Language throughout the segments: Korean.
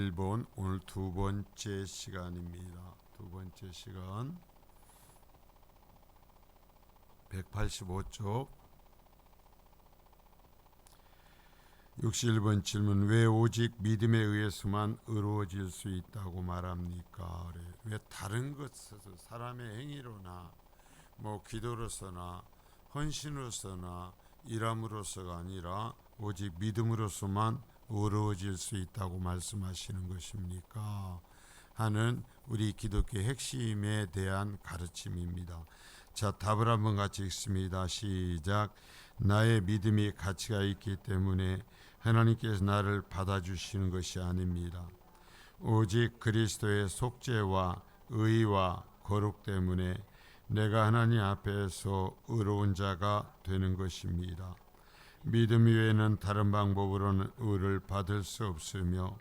1번 오늘 두 번째 시간입니다. 두 번째 시간 185쪽 61번 질문. 왜 오직 믿음에 의해서만 의로워질 수 있다고 말합니까? 그래. 왜 다른 것에서 사람의 행위로나 기도로서나 헌신으로서나 일함으로서가 아니라 오직 믿음으로서만 의로워질 수 있다고 말씀하시는 것입니까? 하는 우리 기독교의 핵심에 대한 가르침입니다. 자, 답을 한번 같이 읽습니다. 시작. 나의 믿음이 가치가 있기 때문에 하나님께서 나를 받아주시는 것이 아닙니다. 오직 그리스도의 속죄와 의와 거룩 때문에 내가 하나님 앞에서 의로운 자가 되는 것입니다. 믿음 외에는 다른 방법으로는 의를 받을 수 없으며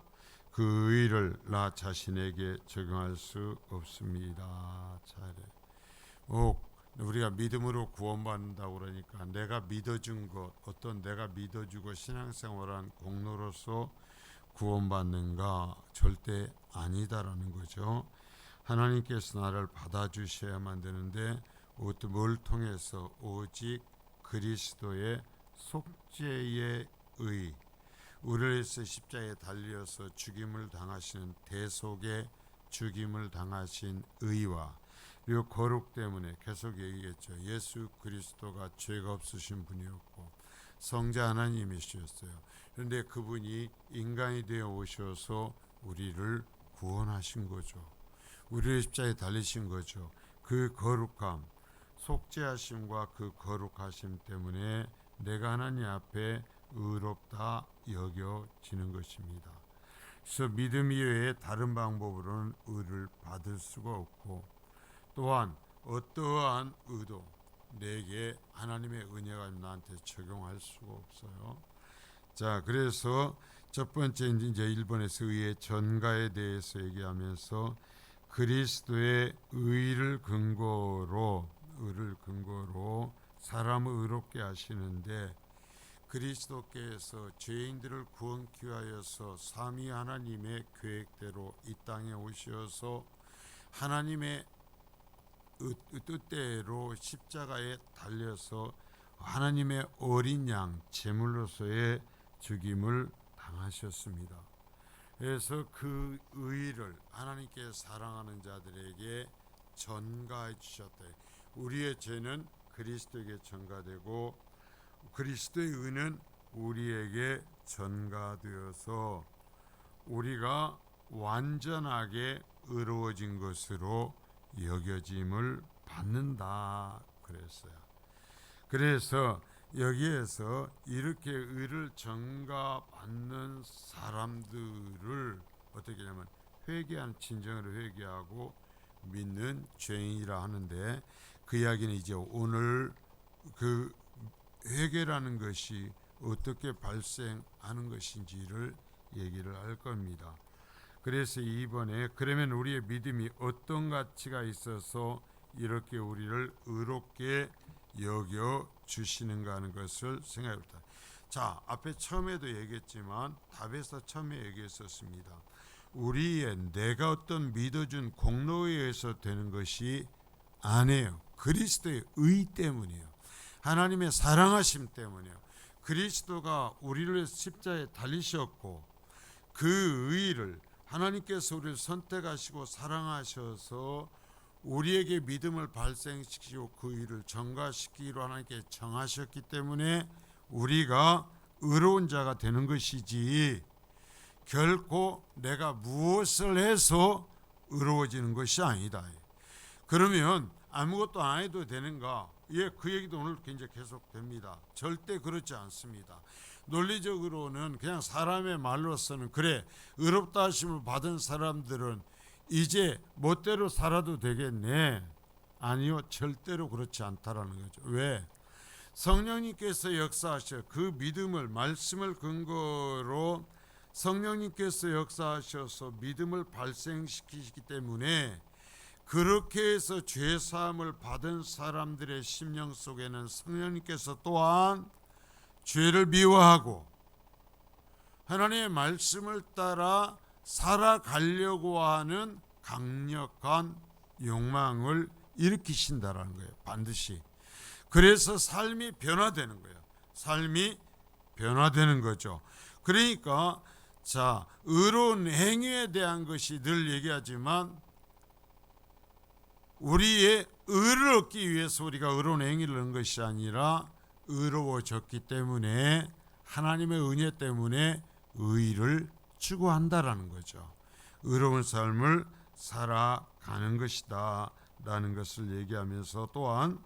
그 의를 나 자신에게 적용할 수 없습니다. 잘해. 우리가 믿음으로 구원받는다고 그러니까 내가 믿어준 것, 어떤 내가 믿어주고 신앙생활한 공로로서 구원받는가? 절대 아니다라는 거죠. 하나님께서 나를 받아주셔야만 되는데 뭘 통해서? 오직 그리스도의 속죄의 의, 우리를 위해서 십자가에 달려서 죽임을 당하시는 대속의 죽임을 당하신 의와 그리고 거룩 때문에 계속 얘기했죠. 예수 그리스도가 죄가 없으신 분이었고 성자 하나님이셨어요. 그런데 그분이 인간이 되어 오셔서 우리를 구원하신 거죠. 우리를 십자가에 달리신 거죠. 그 거룩함, 속죄하심과 그 거룩하심 때문에 내가 하나님 앞에 의롭다 여겨지는 것입니다. 그래서 믿음 이외에 다른 방법으로는 의를 받을 수가 없고 또한 어떠한 의도 내게 하나님의 은혜가 나한테 적용할 수가 없어요. 자, 그래서 첫 번째 이제 1번에서 의의 전가에 대해서 얘기하면서 그리스도의 의를 근거로 사람을 의롭게 하시는데 그리스도께서 죄인들을 구원케 하여서 삼위 하나님의 계획대로 이 땅에 오셔서 하나님의 뜻대로 십자가에 달려서 하나님의 어린 양 제물로서의 죽임을 당하셨습니다. 그래서 그 의를 하나님께 사랑하는 자들에게 전가해 주셨다. 우리의 죄는 그리스도에게 전가되고 그리스도의 의는 우리에게 전가되어서 우리가 완전하게 의로워진 것으로 여겨짐을 받는다 그랬어요. 그래서 여기에서 이렇게 의를 전가받는 사람들을 어떻게 하냐면 회개한 진정으로 회개하고 믿는 죄인이라 하는데 그 이야기는 이제 오늘 그 회개라는 것이 어떻게 발생하는 것인지를 얘기를 할 겁니다. 그래서 이번에 그러면 우리의 믿음이 어떤 가치가 있어서 이렇게 우리를 의롭게 여겨 주시는가 하는 것을 생각해봅니다. 자, 앞에 처음에도 얘기했지만 답에서 처음에 얘기했었습니다. 우리의 내가 어떤 믿어준 공로에 의해서 되는 것이 아니에요. 그리스도의 의 때문이에요. 하나님의 사랑하심 때문이에요. 그리스도가 우리를 위해서 십자가에 달리셨고 그 의를 하나님께서 우리를 선택하시고 사랑하셔서 우리에게 믿음을 발생시키고 그 일을 전가시키기로 하나님께 정하셨기 때문에 우리가 의로운 자가 되는 것이지 결코 내가 무엇을 해서 의로워지는 것이 아니다. 그러면 아무것도 안 해도 되는가? 그 얘기도 오늘 굉장히 계속됩니다. 절대 그렇지 않습니다. 논리적으로는 그냥 사람의 말로서는 그래 의롭다 하심을 받은 사람들은 이제 멋대로 살아도 되겠네. 아니요, 절대로 그렇지 않다라는 거죠. 왜? 성령님께서 역사하셔 그 믿음을 말씀을 근거로 성령님께서 역사하셔서 믿음을 발생시키시기 때문에 그렇게 해서 죄사함을 받은 사람들의 심령 속에는 성령님께서 또한 죄를 미워하고 하나님의 말씀을 따라 살아가려고 하는 강력한 욕망을 일으키신다라는 거예요. 반드시. 그래서 삶이 변화되는 거예요. 삶이 변화되는 거죠. 그러니까 자, 의로운 행위에 대한 것이 늘 얘기하지만 우리의 의를 얻기 위해서 우리가 의로운 행위를 하는 것이 아니라 의로워졌기 때문에 하나님의 은혜 때문에 의를 추구한다라는 거죠. 의로운 삶을 살아가는 것이다 라는 것을 얘기하면서 또한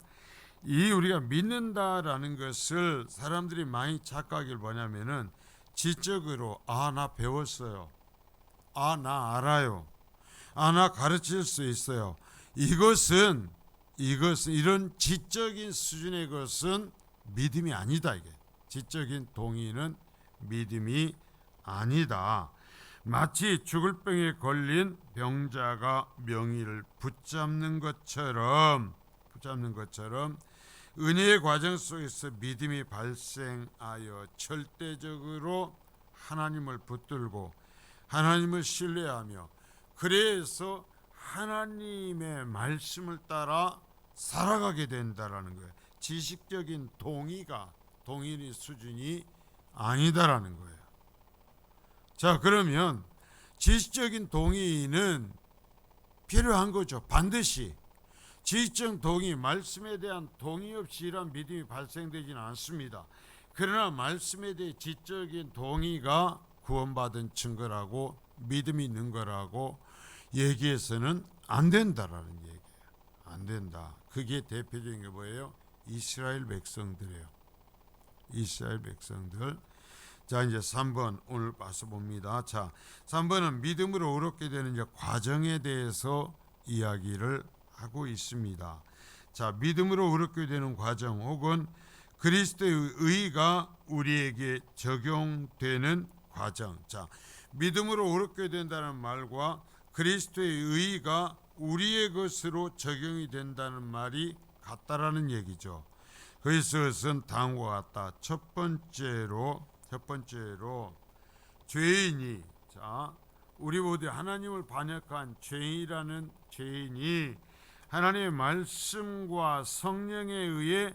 이 우리가 믿는다라는 것을 사람들이 많이 착각을 뭐냐면은 지적으로 나 배웠어요. 나 알아요. 나 가르칠 수 있어요. 이것은 이런 지적인 수준의 것은 믿음이 아니다. 이게 지적인 동의는 믿음이 아니다. 마치 죽을 병에 걸린 병자가 명의를 붙잡는 것처럼 은혜의 과정 속에서 믿음이 발생하여 절대적으로 하나님을 붙들고 하나님을 신뢰하며 그래서 하나님의 말씀을 따라 살아가게 된다라는 거예요. 지식적인 동의의 수준이 아니다라는 거예요. 자, 그러면 지식적인 동의는 필요한 거죠. 반드시. 지식적 동의, 말씀에 대한 동의 없이 이런 믿음이 발생되지는 않습니다. 그러나 말씀에 대해 지적인 동의가 구원받은 증거라고 믿음이 있는 거라고 얘기해서는 안 된다라는 얘기예요. 안 된다. 그게 대표적인 게 뭐예요? 이스라엘 백성들이에요. 이스라엘 백성들. 자, 이제 3번 오늘 봐서 봅니다. 자, 3번은 믿음으로 의롭게 되는 이제 과정에 대해서 이야기를 하고 있습니다. 자, 믿음으로 의롭게 되는 과정 혹은 그리스도의 의가 우리에게 적용되는 과정. 자, 믿음으로 의롭게 된다는 말과 그리스도의 의가 우리의 것으로 적용이 된다는 말이 같다라는 얘기죠. 그래서 그것은 다음과 같다. 첫 번째로 죄인이 우리 모두 하나님을 반역한 죄인이라는 죄인이 하나님의 말씀과 성령에 의해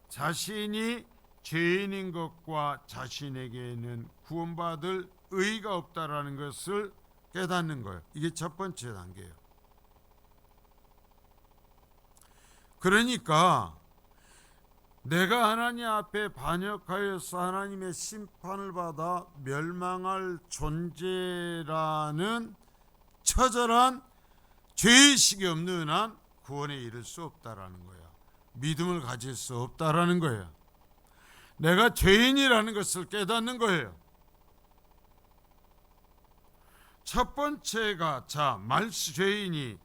자신이 죄인인 것과 자신에게는 구원받을 의의가 없다라는 것을 깨닫는 거예요. 이게 첫 번째 단계예요. 그러니까 내가 하나님 앞에 반역하여서 하나님의 심판을 받아 멸망할 존재라는 처절한 죄의식이 없는 한 구원에 이를 수 없다라는 거야. 믿음을 가질 수 없다라는 거예요. 내가 죄인이라는 것을 깨닫는 거예요. 첫 번째가 죄인이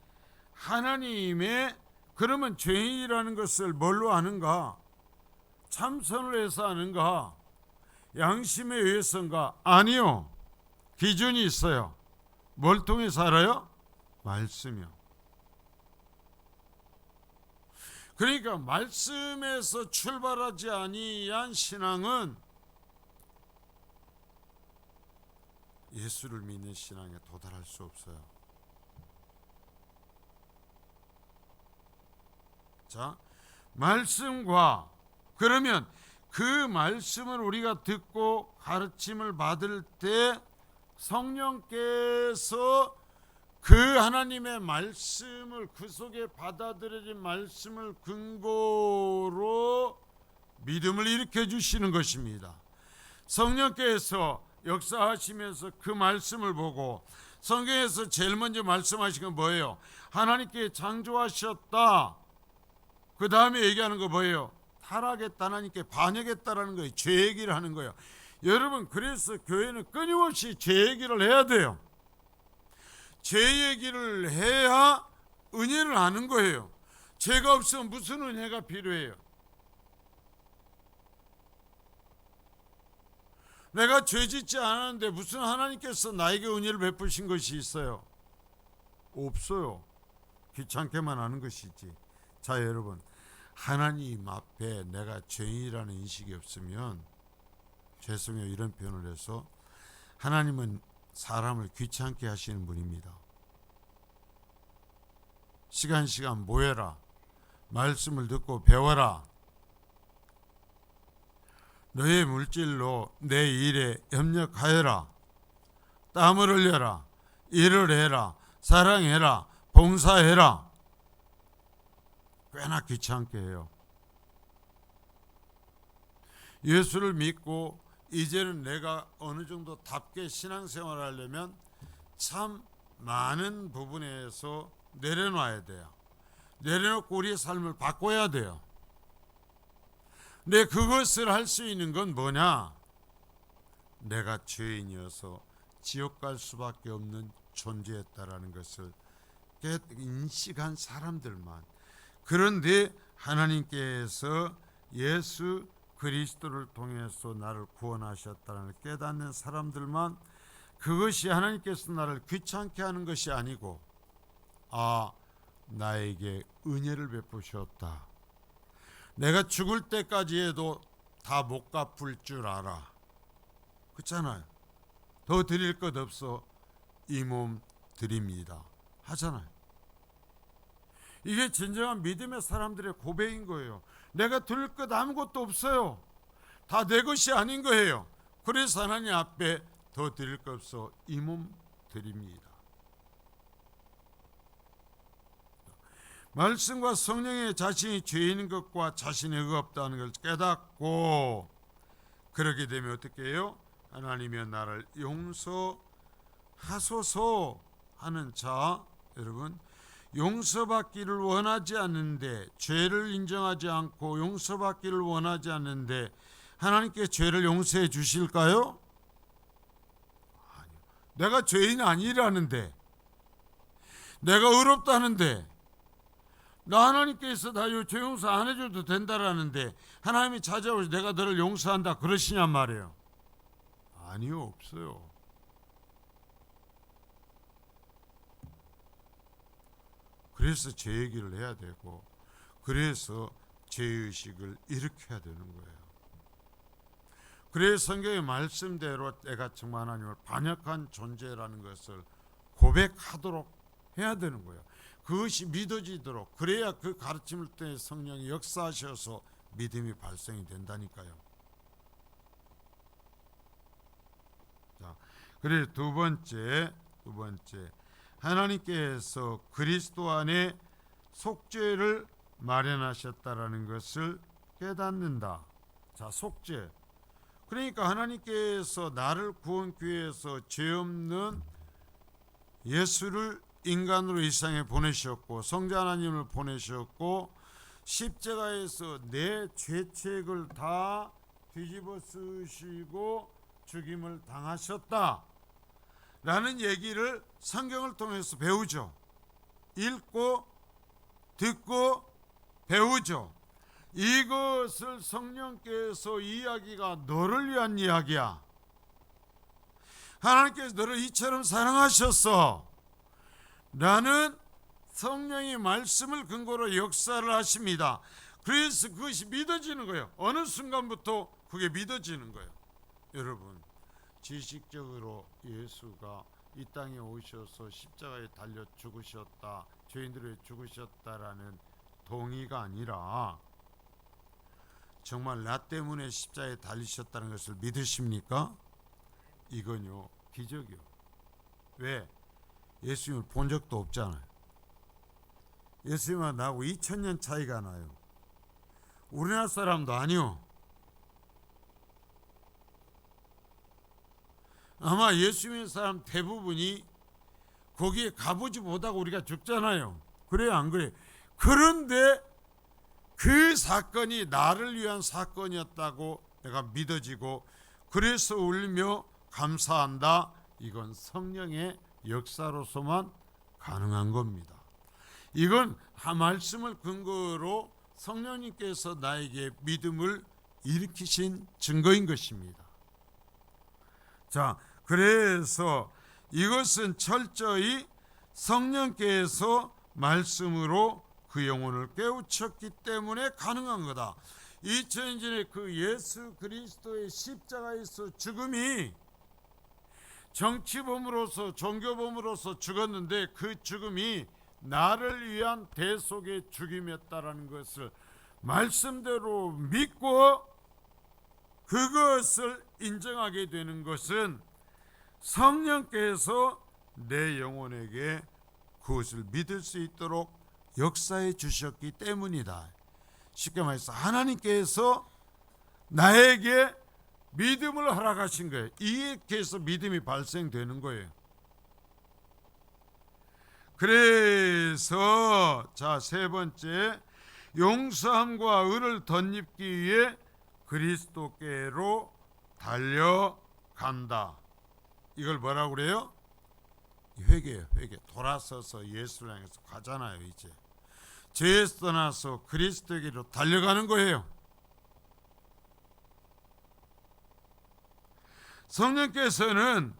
하나님의 그러면 죄인이라는 것을 뭘로 아는가? 참선을 해서 아는가? 양심에 의해서인가? 아니요. 기준이 있어요. 뭘 통해서 알아요? 말씀이요. 그러니까 말씀에서 출발하지 아니한 신앙은 예수를 믿는 신앙에 도달할 수 없어요. 자, 말씀과 그러면 그 말씀을 우리가 듣고 가르침을 받을 때 성령께서 그 하나님의 말씀을 그 속에 받아들여진 말씀을 근거로 믿음을 일으켜 주시는 것입니다. 성령께서 역사하시면서 그 말씀을 보고 성경에서 제일 먼저 말씀하신 건 뭐예요? 하나님께 창조하셨다. 그 다음에 얘기하는 거 뭐예요? 타락했다, 하나님께 반역했다라는 거예요. 죄 얘기를 하는 거예요. 여러분, 그래서 교회는 끊임없이 죄 얘기를 해야 돼요. 죄 얘기를 해야 은혜를 아는 거예요. 죄가 없으면 무슨 은혜가 필요해요? 내가 죄 짓지 않았는데 무슨 하나님께서 나에게 은혜를 베푸신 것이 있어요? 없어요. 귀찮게만 하는 것이지. 자, 여러분, 하나님 앞에 내가 죄인이라는 인식이 없으면, 죄송해요 이런 표현을 해서, 하나님은 사람을 귀찮게 하시는 분입니다. 시간 모여라. 말씀을 듣고 배워라. 너의 물질로 내 일에 협력하여라. 땀을 흘려라. 일을 해라. 사랑해라. 봉사해라. 꽤나 귀찮게 해요. 예수를 믿고 이제는 내가 어느 정도 답게 신앙생활을 하려면 참 많은 부분에서 내려놔야 돼요. 내려놓고 우리의 삶을 바꿔야 돼요. 근데 그것을 할 수 있는 건 뭐냐? 내가 죄인이어서 지옥 갈 수밖에 없는 존재였다라는 것을 인식한 사람들만. 그런데 하나님께서 예수 그리스도를 통해서 나를 구원하셨다는 깨닫는 사람들만, 그것이 하나님께서 나를 귀찮게 하는 것이 아니고, 나에게 은혜를 베푸셨다. 내가 죽을 때까지 해도 다 못 갚을 줄 알아. 그렇잖아요. 더 드릴 것 없어 이 몸 드립니다 하잖아요. 이게 진정한 믿음의 사람들의 고백인 거예요. 내가 드릴 것 아무것도 없어요. 다 내 것이 아닌 거예요. 그래서 하나님 앞에 더 드릴 것 없어 이 몸 드립니다. 말씀과 성령에 자신이 죄인인 것과 자신의 의가 없다는 걸 깨닫고, 그렇게 되면 어떻게 해요? 하나님이 나를 용서하소서 하는 자, 여러분, 용서받기를 원하지 않는데, 죄를 인정하지 않고 용서받기를 원하지 않는데 하나님께 죄를 용서해 주실까요? 아니요. 내가 죄인이 아니라는데, 내가 의롭다는데, 나 하나님께서 다 죄 용서 안 해줘도 된다라는데 하나님이 찾아오셔서 내가 너를 용서한다 그러시냔 말이에요. 아니요, 없어요. 그래서 제 얘기를 해야 되고, 그래서 죄의식을 일으켜야 되는 거예요. 그래서 성경의 말씀대로 내가 정말 하나님을 반역한 존재라는 것을 고백하도록 해야 되는 거예요. 그것이 믿어지도록, 그래야 그 가르침을 통해 성령이 역사하셔서 믿음이 발생이 된다니까요. 자, 그래 두 번째, 하나님께서 그리스도 안에 속죄를 마련하셨다라는 것을 깨닫는다. 자, 속죄. 그러니까 하나님께서 나를 구원기 위해서 죄 없는 예수를 인간으로 이 세상에 보내셨고, 성자 하나님을 보내셨고, 십자가에서 내 죄책을 다 뒤집어 쓰시고 죽임을 당하셨다 라는 얘기를 성경을 통해서 배우죠. 읽고 듣고 배우죠. 이것을 성령께서 이야기가 너를 위한 이야기야. 하나님께서 너를 이처럼 사랑하셨어 라는 성령의 말씀을 근거로 역사를 하십니다. 그래서 그것이 믿어지는 거예요. 어느 순간부터 그게 믿어지는 거예요. 여러분, 지식적으로 예수가 이 땅에 오셔서 십자가에 달려 죽으셨다, 죄인들을 죽으셨다라는 동의가 아니라 정말 나 때문에 십자가에 달리셨다는 것을 믿으십니까? 이건요, 기적이요. 왜? 예수님을 본 적도 없잖아요. 예수님과 나하고 2000년 차이가 나요. 우리나라 사람도 아니요. 아마 예수 믿는 사람 대부분이 거기에 가보지 못하고 우리가 죽잖아요. 그래요, 안 그래요? 그런데 그 사건이 나를 위한 사건이었다고 내가 믿어지고, 그래서 울며 감사한다. 이건 성령의 역사로서만 가능한 겁니다. 이건 말씀을 근거로 성령님께서 나에게 믿음을 일으키신 증거인 것입니다. 자, 그래서 이것은 철저히 성령께서 말씀으로 그 영혼을 깨우쳤기 때문에 가능한 거다. 2000년 전에 그 예수 그리스도의 십자가에서 죽음이 정치범으로서 종교범으로서 죽었는데 그 죽음이 나를 위한 대속의 죽임이었다라는 것을 말씀대로 믿고 그것을 인정하게 되는 것은 성령께서 내 영혼에게 그것을 믿을 수 있도록 역사해 주셨기 때문이다. 쉽게 말해서 하나님께서 나에게 믿음을 허락하신 거예요. 이렇게 해서 믿음이 발생되는 거예요. 그래서 자, 세 번째, 용서함과 의를 덧입기 위해 그리스도께로 달려간다. 이걸 뭐라고 그래요? 회개예요. 회개. 돌아서서 예수를 향해서 가잖아요. 이제 죄에서 떠나서 그리스도께로 달려가는 거예요. 성령께서는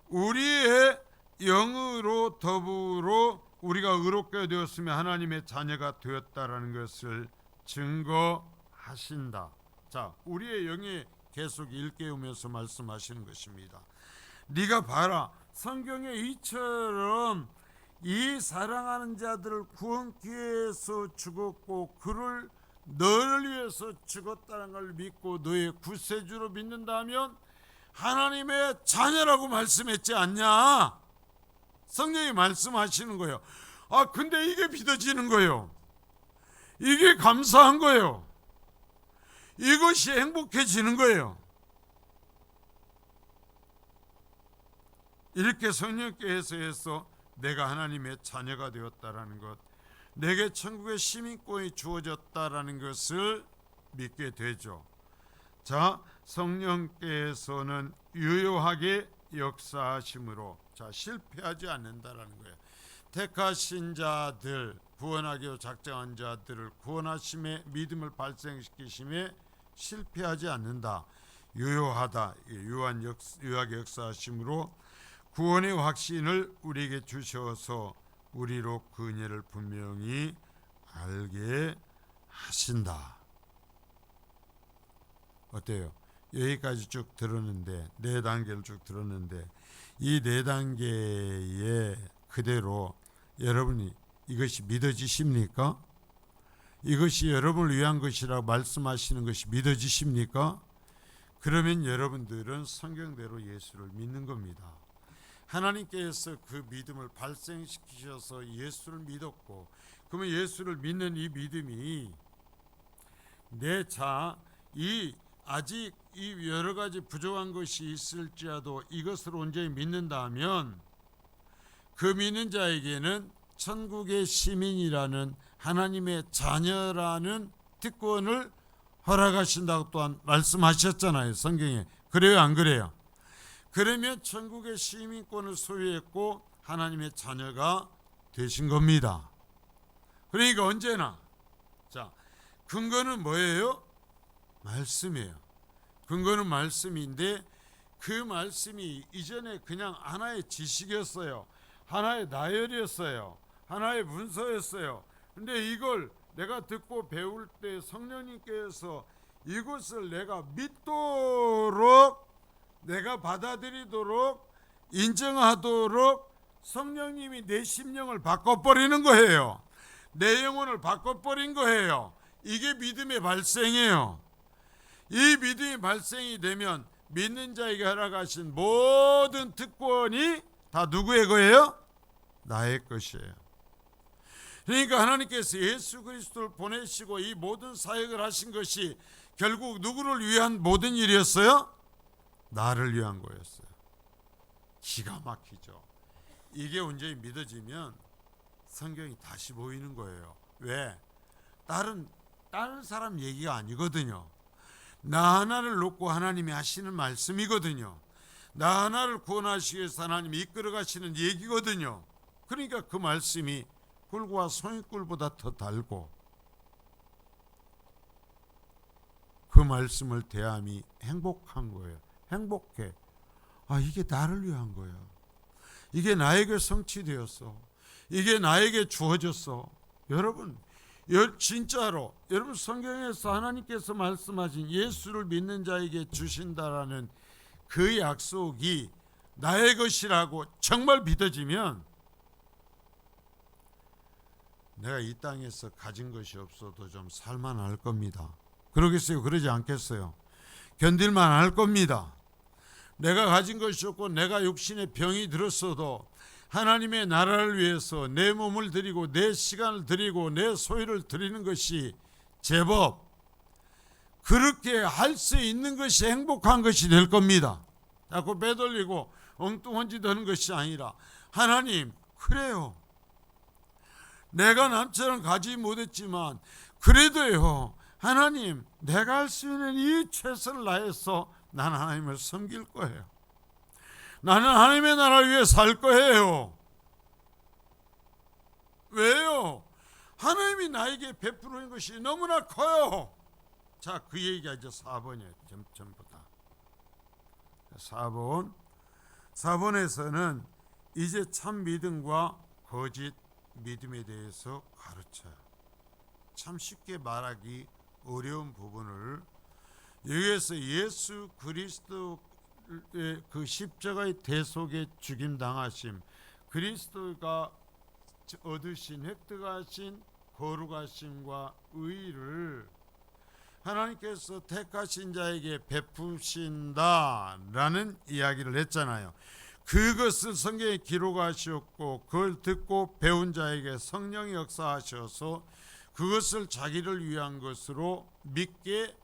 우리의 영으로 더불어 우리가 의롭게 되었으며 하나님의 자녀가 되었다라는 것을 증거하신다. 자, 우리의 영이 계속 일깨우면서 말씀하시는 것입니다. 네가 봐라, 성경에 이처럼 이 사랑하는 자들을 구원기 위해서 죽었고 그를 너를 위해서 죽었다는 걸 믿고 너의 구세주로 믿는다면 하나님의 자녀라고 말씀했지 않냐? 성령이 말씀하시는 거예요. 아, 근데 이게 믿어지는 거예요. 이게 감사한 거예요. 이것이 행복해지는 거예요. 이렇게 성령께서 해서 내가 하나님의 자녀가 되었다라는 것, 내게 천국의 시민권이 주어졌다라는 것을 믿게 되죠. 자, 성령께서는 유효하게 역사하심으로, 자, 실패하지 않는다라는 거예요. 택하신 자들, 구원하기로 작정한 자들을 구원하심에 믿음을 발생시키심에 실패하지 않는다. 유효하다. 유효하게 역사하심으로 구원의 확신을 우리에게 주셔서 우리로 그 은혜를 분명히 알게 하신다. 어때요? 여기까지 쭉 들었는데, 네 단계를 쭉 들었는데, 이 네 단계에 그대로 여러분이 이것이 믿어지십니까? 이것이 여러분을 위한 것이라고 말씀하시는 것이 믿어지십니까? 그러면 여러분들은 성경대로 예수를 믿는 겁니다. 하나님께서 그 믿음을 발생시키셔서 예수를 믿었고, 그러면 예수를 믿는 이 믿음이 아직 이 여러 가지 부족한 것이 있을지라도 이것을 온전히 믿는다면 그 믿는 자에게는 천국의 시민이라는 하나님의 자녀라는 특권을 허락하신다고 또한 말씀하셨잖아요. 성경에. 그래요, 안 그래요? 그러면 천국의 시민권을 소유했고 하나님의 자녀가 되신 겁니다. 그러니까 언제나, 자, 근거는 뭐예요? 말씀이에요. 근거는 말씀인데 그 말씀이 이전에 그냥 하나의 지식이었어요. 하나의 나열이었어요. 하나의 문서였어요. 근데 이걸 내가 듣고 배울 때 성령님께서 이것을 내가 믿도록, 내가 받아들이도록, 인정하도록 성령님이 내 심령을 바꿔버리는 거예요. 내 영혼을 바꿔버린 거예요. 이게 믿음의 발생이에요. 이 믿음이 발생이 되면 믿는 자에게 허락하신 모든 특권이 다 누구의 거예요? 나의 것이에요. 그러니까 하나님께서 예수 그리스도를 보내시고 이 모든 사역을 하신 것이 결국 누구를 위한 모든 일이었어요? 나를 위한 거였어요. 기가 막히죠. 이게 온전히 믿어지면 성경이 다시 보이는 거예요. 왜? 다른 사람 얘기가 아니거든요. 나 하나를 놓고 하나님이 하시는 말씀이거든요. 나 하나를 구원하시기 위해서 하나님이 이끌어 가시는 얘기거든요. 그러니까 그 말씀이 꿀과 송이꿀보다 더 달고 그 말씀을 대함이 행복한 거예요. 행복해. 아, 이게 나를 위한 거야. 이게 나에게 성취되었어. 이게 나에게 주어졌어. 여러분, 진짜로 여러분 성경에서 하나님께서 말씀하신 예수를 믿는 자에게 주신다라는 그 약속이 나의 것이라고 정말 믿어지면 내가 이 땅에서 가진 것이 없어도 좀 살만할 겁니다. 그러겠어요? 그러지 않겠어요? 견딜만 할 겁니다. 내가 가진 것이 없고 내가 육신에 병이 들었어도 하나님의 나라를 위해서 내 몸을 드리고 내 시간을 드리고 내 소유를 드리는 것이 제법 그렇게 할 수 있는 것이 행복한 것이 될 겁니다. 자꾸 빼돌리고 엉뚱한 짓 하는 것이 아니라 하나님, 그래요. 내가 남처럼 가지 못했지만 그래도요, 하나님, 내가 할 수 있는 이 최선을 다해서 나는 하나님을 섬길 거예요. 나는 하나님의 나라를 위해 살 거예요. 왜요? 하나님이 나에게 베푸는 것이 너무나 커요. 자, 그 얘기가 이제 4번이에요. 전부 다. 4번에서는 이제 참 믿음과 거짓 믿음에 대해서 가르쳐요. 참 쉽게 말하기 어려운 부분을 여기에서 예수 그리스도의 그 십자가의 대속에 죽임 당하심, 그리스도가 얻으신 획득하신 거룩하심과 의를 하나님께서 택하신 자에게 베푸신다라는 이야기를 했잖아요. 그것을 성경에 기록하셨고 그걸 듣고 배운 자에게 성령이 역사하셔서 그것을 자기를 위한 것으로 믿게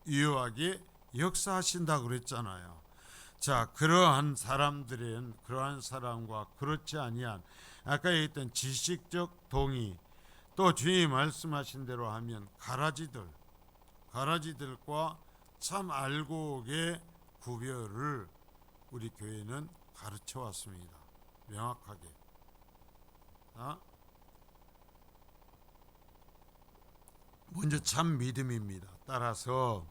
유효하게 역사하신다 그랬잖아요. 자, 그러한 사람들은 그러한 사람과 그렇지 아니한 아까 얘기했던 지식적 동의, 또 주님이 말씀하신 대로 하면 가라지들과 참 알곡의 구별을 우리 교회는 가르쳐 왔습니다. 명확하게. 먼저 참 믿음입니다. 따라서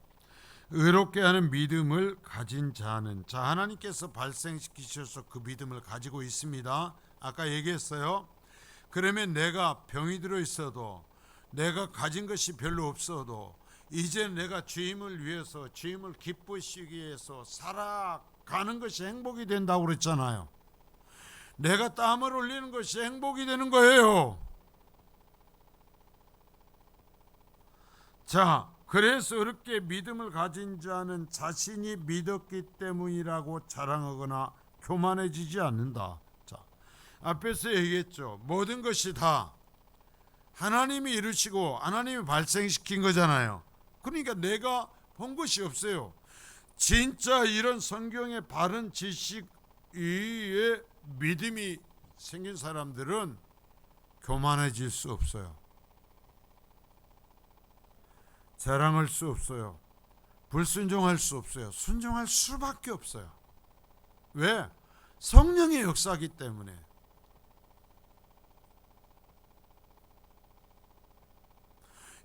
의롭게 하는 믿음을 가진 자는, 자, 하나님께서 발생시키셔서 그 믿음을 가지고 있습니다. 아까 얘기했어요. 그러면 내가 병이 들어 있어도, 내가 가진 것이 별로 없어도 이제 내가 주님을 위해서, 주님을 기쁘시기 위해서 살아가는 것이 행복이 된다고 그랬잖아요. 내가 땀을 흘리는 것이 행복이 되는 거예요. 자, 그래서 어렵게 믿음을 가진 자는 자신이 믿었기 때문이라고 자랑하거나 교만해지지 않는다. 자, 앞에서 얘기했죠. 모든 것이 다 하나님이 이루시고 하나님이 발생시킨 거잖아요. 그러니까 내가 본 것이 없어요. 진짜 이런 성경의 바른 지식 위에 믿음이 생긴 사람들은 교만해질 수 없어요. 자랑할 수 없어요. 불순종할 수 없어요. 순종할 수밖에 없어요. 왜? 성령의 역사이기 때문에.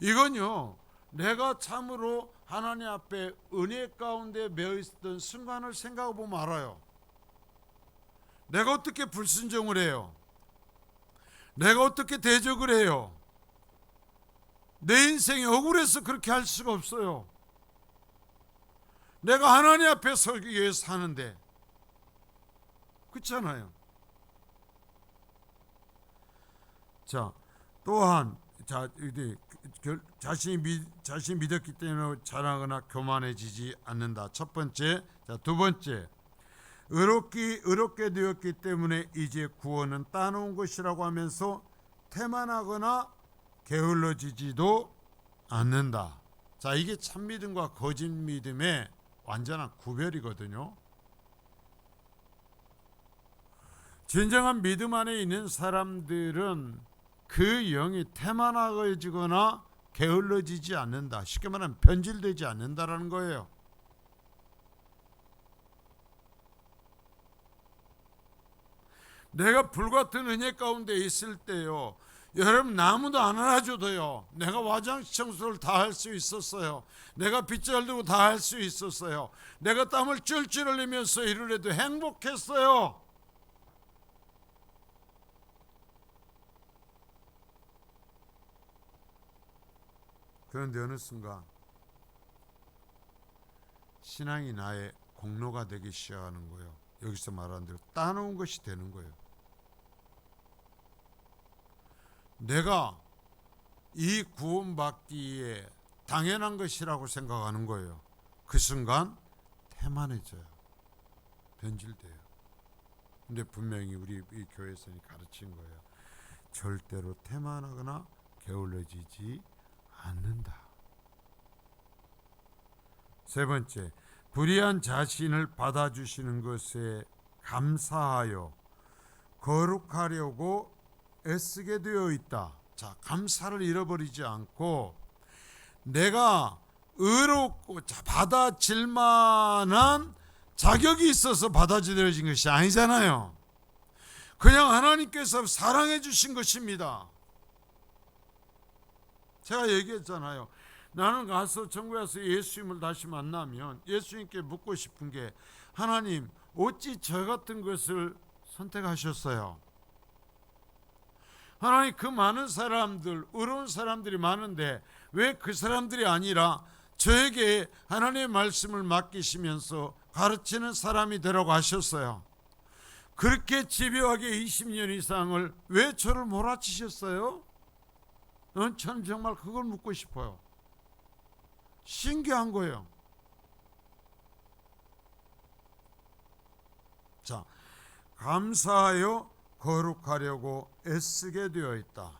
이건요, 내가 참으로 하나님 앞에 은혜 가운데 매여 있었던 순간을 생각해 보면 알아요. 내가 어떻게 불순종을 해요? 내가 어떻게 대적을 해요? 내 인생이 억울해서 그렇게 할 수가 없어요. 내가 하나님 앞에 서기 위해서 사는데. 그렇잖아요. 자, 또한 자신이 믿었기 때문에 자랑하거나 교만해지지 않는다. 첫 번째. 자, 두 번째. 의롭게 되었기 때문에 이제 구원은 따놓은 것이라고 하면서 태만하거나 게을러지지도 않는다. 자, 이게 참 믿음과 거짓 믿음의 완전한 구별이거든요. 진정한 믿음 안에 있는 사람들은 그 영이 태만하거나 게을러지지 않는다. 쉽게 말하면 변질되지 않는다라는 거예요. 내가 불같은 은혜 가운데 있을 때요, 여러분 아무도 안 알아줘도요, 내가 화장실 청소를 다 할 수 있었어요. 내가 빗자루 들고 다 할 수 있었어요. 내가 땀을 쫄쫄 흘리면서 일을 해도 행복했어요. 그런데 어느 순간 신앙이 나의 공로가 되기 시작하는 거예요. 여기서 말하는 대로 따놓은 것이 되는 거예요. 내가 이 구원받기에 당연한 것이라고 생각하는 거예요. 그 순간 태만해져요. 변질돼요. 근데 분명히 우리 이 교회에서는 가르친 거예요. 절대로 태만하거나 게을러지지 않는다. 세 번째, 불의한 자신을 받아주시는 것에 감사하여 거룩하려고 애쓰게 되어 있다. 자, 감사를 잃어버리지 않고 내가 의롭고 받아질 만한 자격이 있어서 받아들여진 것이 아니잖아요. 그냥 하나님께서 사랑해 주신 것입니다. 제가 얘기했잖아요. 나는 가서 천국에 가서 예수님을 다시 만나면 예수님께 묻고 싶은 게, 하나님 어찌 저 같은 것을 선택하셨어요? 하나님, 그 많은 사람들, 의로운 사람들이 많은데 왜 그 사람들이 아니라 저에게 하나님의 말씀을 맡기시면서 가르치는 사람이 되라고 하셨어요? 그렇게 집요하게 20년 이상을 왜 저를 몰아치셨어요? 저는 정말 그걸 묻고 싶어요. 신기한 거예요. 자, 감사하여 거룩하려고 애쓰게 되어 있다.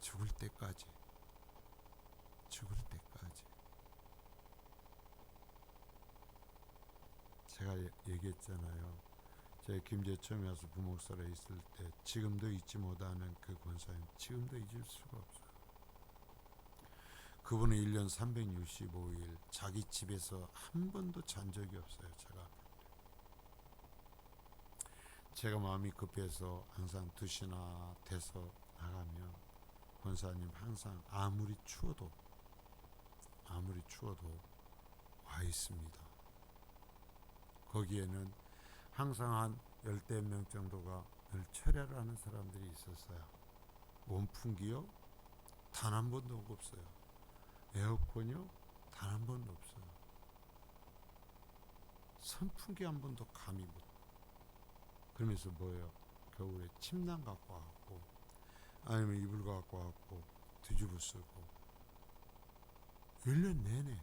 죽을 때까지. 제가 얘기했잖아요. 제가 김제 처음에 와서 부목사로 있을 때 지금도 잊지 못하는 그 권사님, 지금도 잊을 수가 없어요. 그분은 1년 365일 자기 집에서 한 번도 잔 적이 없어요. 제가 마음이 급해서 항상 2시나 돼서 나가면 권사님 항상 아무리 추워도 와 있습니다. 거기에는 항상 한 10대 명 정도가 늘 철야를 하는 사람들이 있었어요. 원풍기요? 단 한 번도 없어요. 에어컨이요? 단 한 번도 없어요. 선풍기 한 번도 감이 못. 그러면서 뭐예요? 겨울에 침낭 갖고 와갖고 아니면 이불 갖고 와갖고 뒤집어 쓰고 1년 내내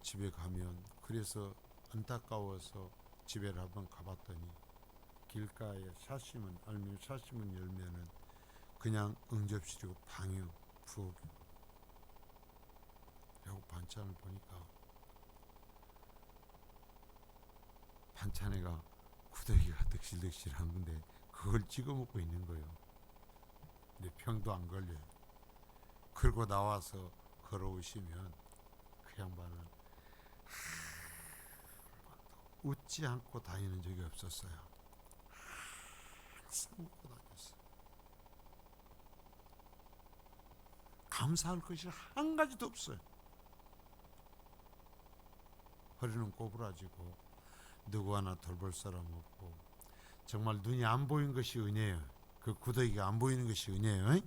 집에 가면, 그래서 안타까워서 집에 한번 가봤더니 길가에 샤시문 열면은 그냥 응접실이고 방이요, 부엌이요. 그리고 반찬을 보니까 반찬에가 구더기가 득실득실한 건데 그걸 찍어 먹고 있는 거예요. 근데 병도 안 걸려요. 그러고 나와서 걸어오시면 그 양반은 웃지 않고 다니는 적이 없었어요. 항상 웃고 다녔어요. 감사할 것이 한 가지도 없어요. 허리는 꼬부라지고 누구 하나 돌볼 사람 없고 정말 눈이 안 보이는 것이 은혜예요. 그 구더기가 안 보이는 것이 은혜예요.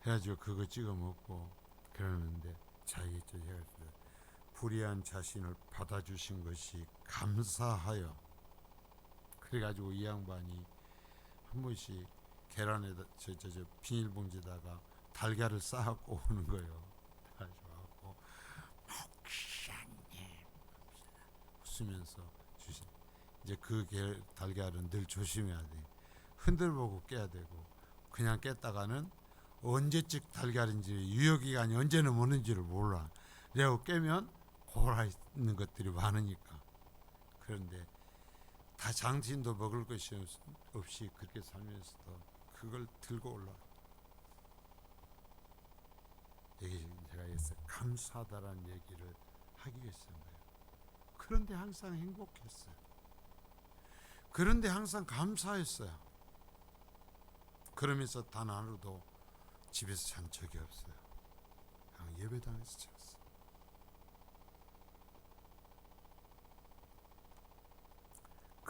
해가지고 그거 찍어 먹고 그러는데, 자기죠, 제가 불의한 자신을 받아주신 것이 감사하여. 그래가지고 이 양반이 한 번씩 계란에다 저 비닐봉지에다가 달걀을 쌓고 오는 거예요. 가지고 목사님 웃으면서 주신. 이제 그 달걀은 늘 조심해야 돼. 흔들보고 깨야 되고, 그냥 깼다가는 언제쯤 달걀인지 유효기간이 언제 넘었는지를 몰라. 그래고 깨면 골아 있는 것들이 많으니까. 그런데 다 장신도 먹을 것이 없이 그렇게 살면서도 그걸 들고 올라. 여기 제가 했어요. 감사하다라는 얘기를 하기 위해서인 거예요. 그런데 항상 행복했어요. 그런데 항상 감사했어요. 그러면서 단 하루도 집에서 잔 적이 없어요. 그냥 예배당에서 잤어요.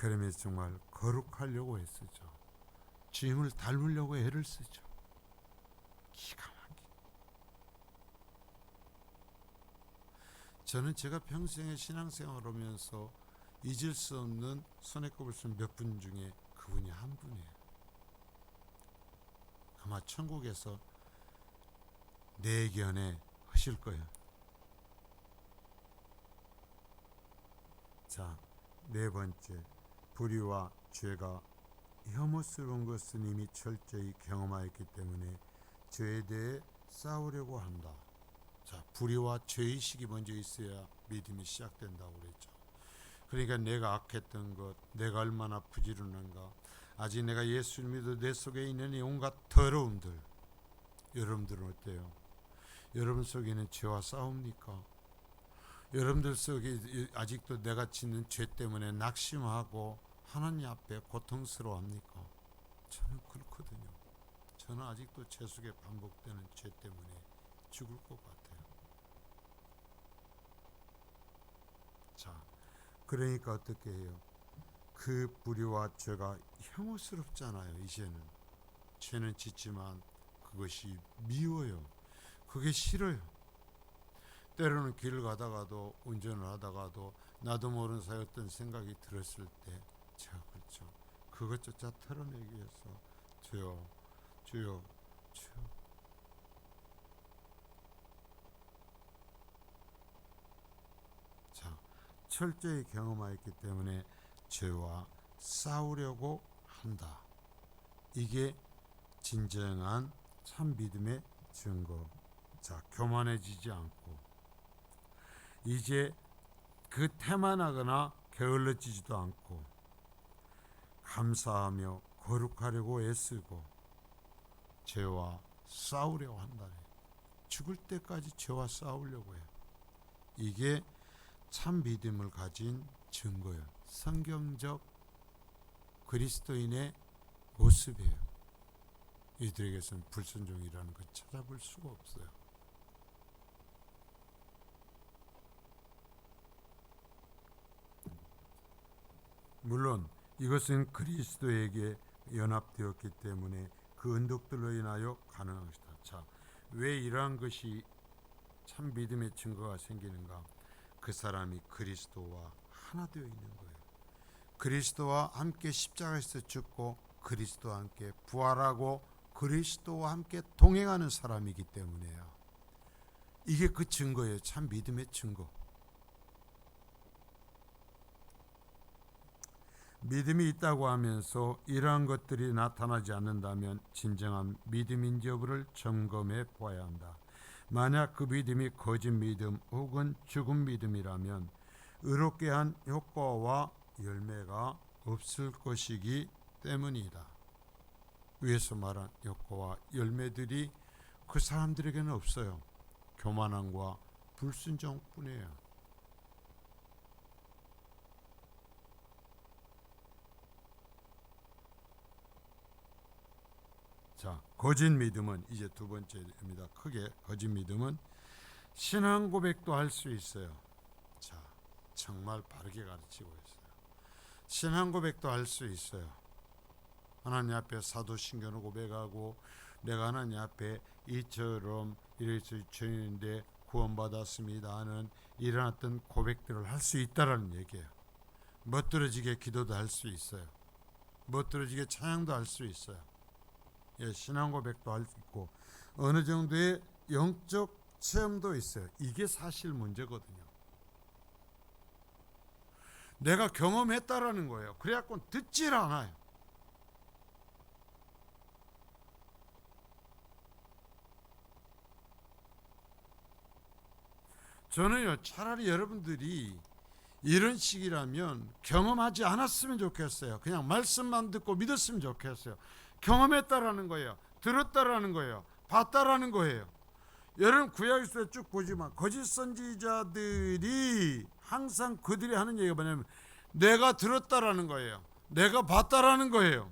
그러면서 정말 거룩하려고 애쓰죠. 주임을 닮으려고 애를 쓰죠. 기가 막히게. 저는 제가 평생에 신앙생활을 하면서 잊을 수 없는 손에 꼽을 수 몇 분 중에 그분이 한 분이에요. 아마 천국에서 내견에 하실 거예요. 자, 네 번째, 불의와 죄가 혐오스러운 것은 이미 철저히 경험하였기 때문에 죄에 대해 싸우려고 한다. 자, 불의와 죄의식이 먼저 있어야 믿음이 시작된다고 그랬죠. 그러니까 내가 악했던 것, 내가 얼마나 부지런한가, 아직 내가 예수를 믿어 내 속에 있는 이 온갖 더러움들, 여러분들은 어때요? 여러분 속에는 죄와 싸웁니까? 여러분들 속에 아직도 내가 짓는 죄 때문에 낙심하고 하나님 앞에 고통스러워합니까? 저는 그렇거든요. 저는 아직도 제 속에 반복되는 죄 때문에 죽을 것 같아요. 자, 그러니까 어떻게 해요? 그 불의와 죄가 혐오스럽잖아요. 이제는 죄는 짓지만 그것이 미워요. 그게 싫어요. 때로는 길을 가다가도, 운전을 하다가도 나도 모르는 사이 어떤 생각이 들었을 때 제가 그렇죠. 그것조차 털어내기 위해서 주여, 주여, 주여. 자, 철저히 경험하였기 때문에 죄와 싸우려고 한다. 이게 진정한 참 믿음의 증거. 자, 교만해지지 않고 이제 그 태만하거나 게을러지지도 않고 감사하며 거룩하려고 애쓰고 죄와 싸우려고 한다네. 죽을 때까지 죄와 싸우려고 해요. 이게 참 믿음을 가진 증거예요. 성경적 그리스도인의 모습이에요. 이들에게서는 불순종이라는 걸 찾아볼 수가 없어요. 물론 이것은 그리스도에게 연합되었기 때문에 그 언덕들로 인하여 가능한 것이다. 자, 왜 이러한 것이 참 믿음의 증거가 생기는가? 그 사람이 그리스도와 하나 되어 있는 거예요. 그리스도와 함께 십자가에서 죽고 그리스도와 함께 부활하고 그리스도와 함께 동행하는 사람이기 때문에요. 이게 그 증거예요. 참 믿음의 증거. 믿음이 있다고 하면서 이러한 것들이 나타나지 않는다면 진정한 믿음인지 여부를 점검해 보아야 한다. 만약 그 믿음이 거짓 믿음 혹은 죽은 믿음이라면 의롭게 한 효과와 열매가 없을 것이기 때문이다. 위에서 말한 효과와 열매들이 그 사람들에게는 없어요. 교만함과 불순종뿐이에요. 자, 거짓 믿음은 이제 두 번째입니다. 크게 거짓 믿음은 신앙 고백도 할 수 있어요. 자, 정말 바르게 가르치고 있어요. 신앙 고백도 할 수 있어요. 하나님 앞에 사도신경을 고백하고 내가 하나님 앞에 이처럼 이래서 죄인인데 구원받았습니다 하는 이런 어떤 고백들을 할 수 있다라는 얘기예요. 멋들어지게 기도도 할 수 있어요. 멋들어지게 찬양도 할 수 있어요. 예, 신앙 고백도 할 수 있고 어느 정도의 영적 체험도 있어요. 이게 사실 문제거든요. 내가 경험했다라는 거예요. 그래갖고 듣질 않아요. 저는요, 차라리 여러분들이 이런 식이라면 경험하지 않았으면 좋겠어요. 그냥 말씀만 듣고 믿었으면 좋겠어요. 경험했다라는 거예요. 들었다라는 거예요. 봤다라는 거예요. 여러분 구약에서 쭉 보지만 거짓 선지자들이 항상 그들이 하는 얘기가 뭐냐면 내가 들었다라는 거예요. 내가 봤다라는 거예요.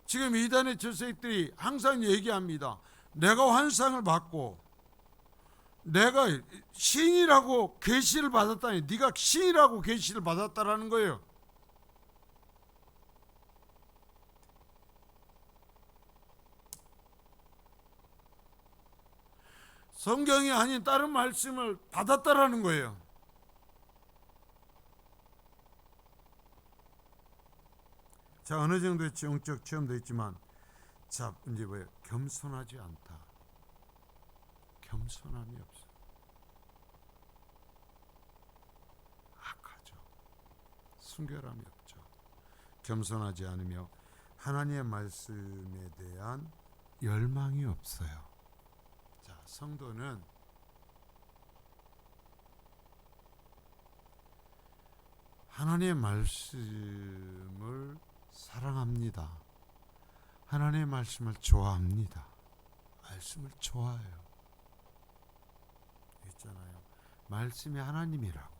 지금 이단의 저색들이 항상 얘기합니다. 내가 환상을 받고 내가 신이라고 계시를 받았다니, 네가 신이라고 계시를 받았다라는 거예요. 성경이 아닌 다른 말씀을 받았다라는 거예요. 자, 어느 정도의 영적 체험도 있지만, 자, 이제 뭐예요? 겸손하지 않다. 겸손함이 없어. 악하죠. 순결함이 없죠. 겸손하지 않으며 하나님의 말씀에 대한 열망이 없어요. 자, 성도는 하나님의 말씀을 사랑합니다. 하나님의 말씀을 좋아합니다. 말씀을 좋아해요. 있잖아요. 말씀이 하나님이라고.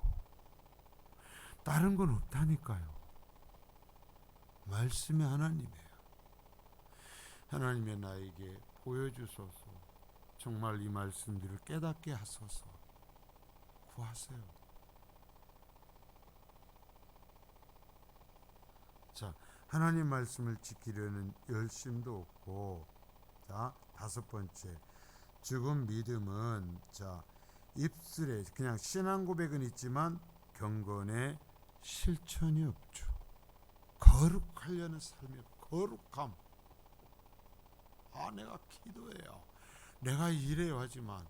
다른 건 없다니까요. 말씀이 하나님이에요. 하나님의 나에게 보여주소서. 정말 이 말씀들을 깨닫게 하소서. 구하세요. 자, 하나님 말씀을 지키려는 열심도 없고, 자, 다섯 번째, 죽은 믿음은, 자, 입술에 그냥 신앙 고백은 있지만 경건에 실천이 없죠. 거룩하려는 삶의 거룩함. 내가 기도해요, 내가 이래요 하지만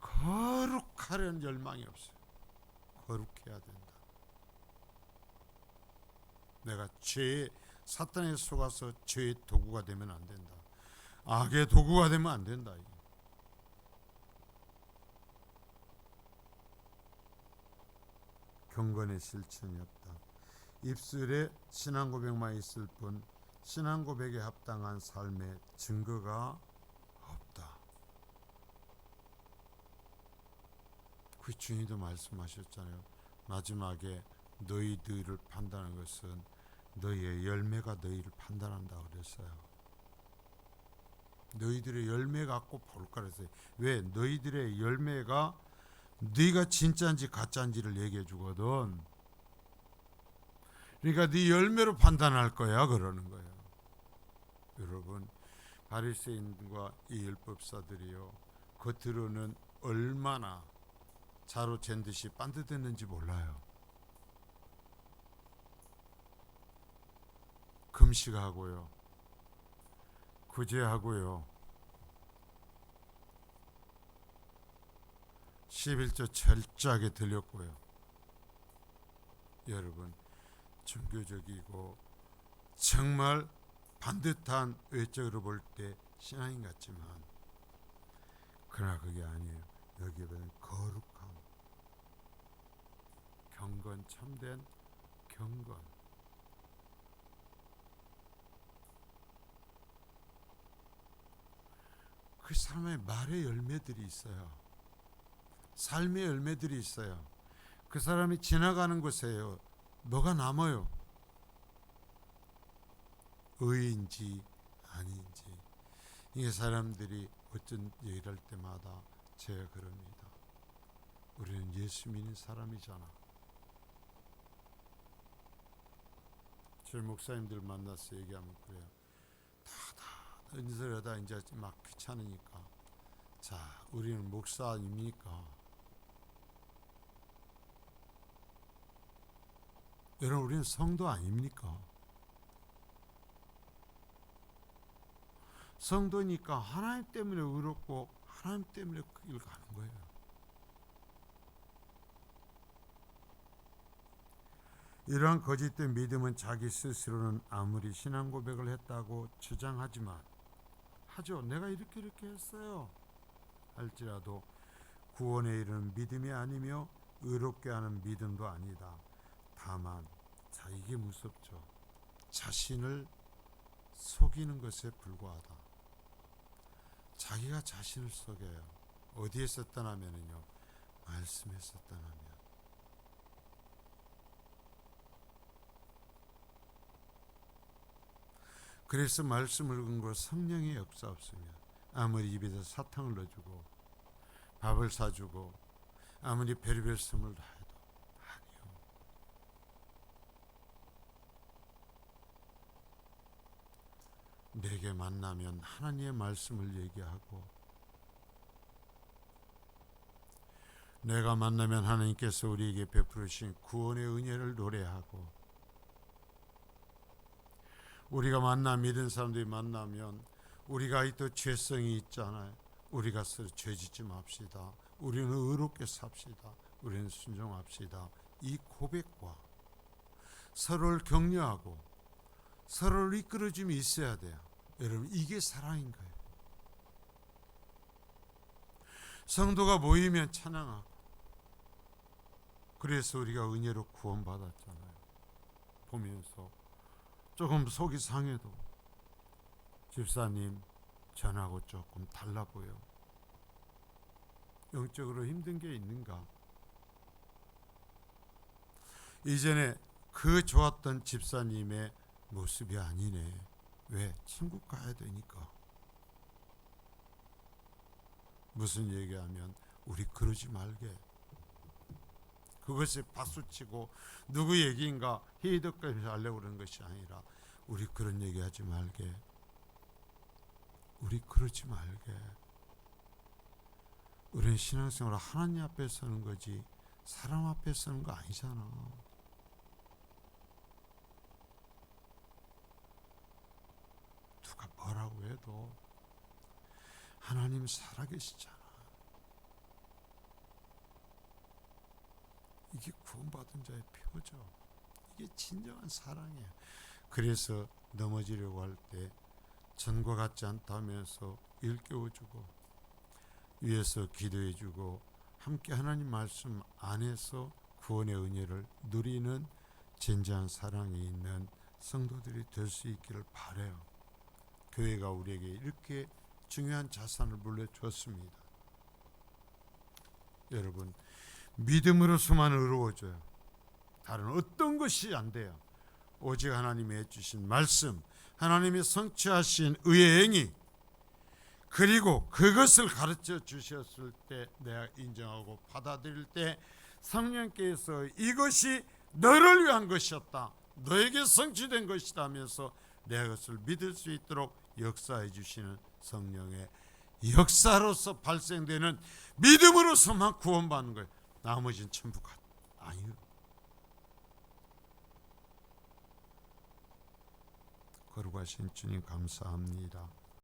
거룩하려는 열망이 없어요. 거룩해야 된다. 내가 죄, 사탄에 속아서 죄의 도구가 되면 안 된다. 악의 도구가 되면 안 된다. 경건의 실천이 없다. 입술에 신앙 고백만 있을 뿐 신앙 고백에 합당한 삶의 증거가 없다. 그 주님도 말씀하셨잖아요. 마지막에 너희들을 판단하는 것은 너희의 열매가 너희를 판단한다고 그랬어요. 너희들의 열매 갖고 볼까 그랬어요. 왜? 너희들의 열매가 네가 진짜인지 가짜인지를 얘기해 주거든. 그러니까 네 열매로 판단할 거야 그러는 거예요. 여러분, 바리새인과 이 율법사들이요, 겉으로는 얼마나 자로 잰 듯이 반듯했는지 몰라요. 금식하고요, 구제하고요, 11조 철저하게 들렸고요. 여러분, 종교적이고 정말 반듯한 외적으로 볼 때 신앙인 같지만, 그러나 그게 아니에요. 여기에 보면 거룩함, 경건, 참된 경건. 그 사람의 말의 열매들이 있어요. 삶의 열매들이 있어요. 그 사람이 지나가는 곳에요, 뭐가 남아요. 의인지 아닌지. 이게 사람들이 어쩐 얘기를 할 때마다 제가 그럽니다. 우리는 예수 믿는 사람이잖아. 제 목사님들 만나서 얘기하면 그래요. 다 은설하다 이제 막 귀찮으니까, 자, 우리는 목사 아닙니까? 여러분, 우리는 성도 아닙니까? 성도니까 하나님 때문에 의롭고 하나님 때문에 그 길 가는 거예요. 이러한 거짓된 믿음은 자기 스스로는 아무리 신앙 고백을 했다고 주장하지만, 하죠, 내가 이렇게 했어요 할지라도 구원에 이르는 믿음이 아니며 의롭게 하는 믿음도 아니다. 다만, 자, 이게 무섭죠. 자신을 속이는 것에 불과하다. 자기가 자신을 속여요. 어디에 썼다냐면요, 말씀에 썼다냐면. 그래서 말씀을 근거로 성령의 역사 없으면 아무리 입에다 사탕을 넣어주고 밥을 사주고 아무리 별의별 선물 다 해도 아니요. 내게 만나면 하나님의 말씀을 얘기하고, 내가 만나면 하나님께서 우리에게 베푸르신 구원의 은혜를 노래하고, 우리가 믿은 사람들이 만나면 우리가 또 죄성이 있잖아요. 우리가 서로 죄짓지 맙시다. 우리는 의롭게 삽시다. 우리는 순종합시다. 이 고백과 서로를 격려하고 서로를 이끌어줌이 있어야 돼요. 여러분, 이게 사랑인 거예요. 성도가 모이면 찬양하고, 그래서 우리가 은혜로 구원받았잖아요. 보면서 조금 속이 상해도 집사님 전하고 조금 달라 보여. 영적으로 힘든 게 있는가? 이전에 그 좋았던 집사님의 모습이 아니네. 왜? 천국 가야 되니까. 무슨 얘기하면 우리 그러지 말게. 그것이 박수치고 누구 얘기인가 희덕거리면서 하려고 그러는 것이 아니라, 우리 그런 얘기하지 말게. 우리 그러지 말게. 우리는 신앙생활을 하나님 앞에 서는 거지 사람 앞에 서는 거 아니잖아. 누가 뭐라고 해도 하나님 살아계시잖아. 이게 구원받은 자의 표죠. 이게 진정한 사랑이에요. 그래서 넘어지려고 할 때 전과 같지 않다면서 일깨워주고 위에서 기도해주고 함께 하나님 말씀 안에서 구원의 은혜를 누리는 진정한 사랑이 있는 성도들이 될 수 있기를 바라요. 교회가 우리에게 이렇게 중요한 자산을 물려주었습니다. 여러분, 믿음으로서만 의로워져요. 다른 어떤 것이 안 돼요. 오직 하나님이 해주신 말씀, 하나님이 성취하신 의의 행위, 그리고 그것을 가르쳐 주셨을 때 내가 인정하고 받아들일 때 성령께서 이것이 너를 위한 것이었다, 너에게 성취된 것이다 하면서 내가 그것을 믿을 수 있도록 역사해 주시는 성령의 역사로서 발생되는 믿음으로서만 구원받는 거예요. 나머지는 전부 아니요. 거룩하신 주님 감사합니다.